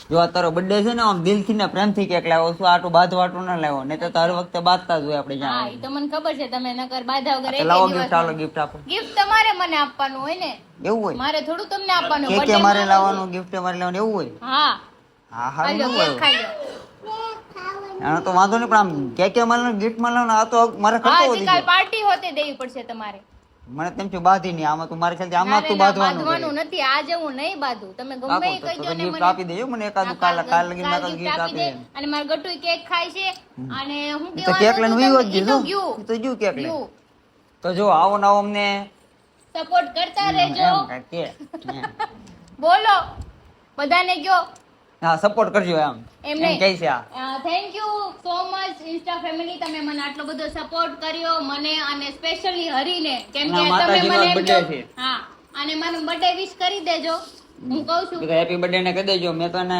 જો આ તારો બર્થડે છે ને આમ દિલથી ને પ્રેમથી કેક લાવ્યો છું, આટલું બાંધવાટું ના લાવ્યો, નહીં તો દર વખતે બાંધતા જ હોય આપણે હા જ્યાં ઈ તો મને ખબર છે તમે નકર બાધા વગર એક લાવો દિવસ ગિફ્ટ, હાલો ગિફ્ટ આપો. ગિફ્ટ તમારે મને આપવાનું હોય ને, એવું હોય મારે થોડું તમને આપવાનું. કેક birthday મારે માં લાવવાનું, ગિફ્ટ મારે લાવવાનું એવું હોય? હા હા હા હાલો એવું કેક હોય. ખાઈ લો. એનો તો વાંધો નહીં, પણ આમ કેક મારે ગિફ્ટ માં લાવવાનું, આ તો મારે ખર્ચો હા વધી કાલ ગયો. પાર્ટી હોતે દેવી પડશે તમારે. મને તેમ છે બાંધી નહીં, આમાં તું મારે ખ્યાલથી આમાં ના, તું ના, બાંધવાનું બાંધવાનું નથી, આજે હું નહીં બાંધું. તમે ગમે એ કહીજો ને ગિફ્ટ મને. આપી દેજો મને એકાદું, કાલ લગી કાલ ગિફ્ટ gift આપી દે. દે. અને મારા ગટુય કેક ખાય છે અને હું તો કેક લઈને વિયો જ ઈ તો ગયો, ગયું. તો જો કેક લઈને. ગયું. તો જો આવો ને આવો અમને સપોર્ટ કરતા રહેજો. એમ કાંઈ કે એમ. બોલો બધાને કયો હા સપોર્ટ કરજો એમ એમને. એમ કહે છે આ. Thank you so much Insta family, તમે મને આટલો બધો સપોર્ટ કર્યો મને અને સ્પેશિયલી હરીને, કેમ કે ના, તમે માતાજીનો મને એમ birthday કહો- છે. હા અને મને બર્થડે વિશ કરી દેજો, હું કહું છું. હેપી બર્થડે ને કહી દેજો, મેં તો એને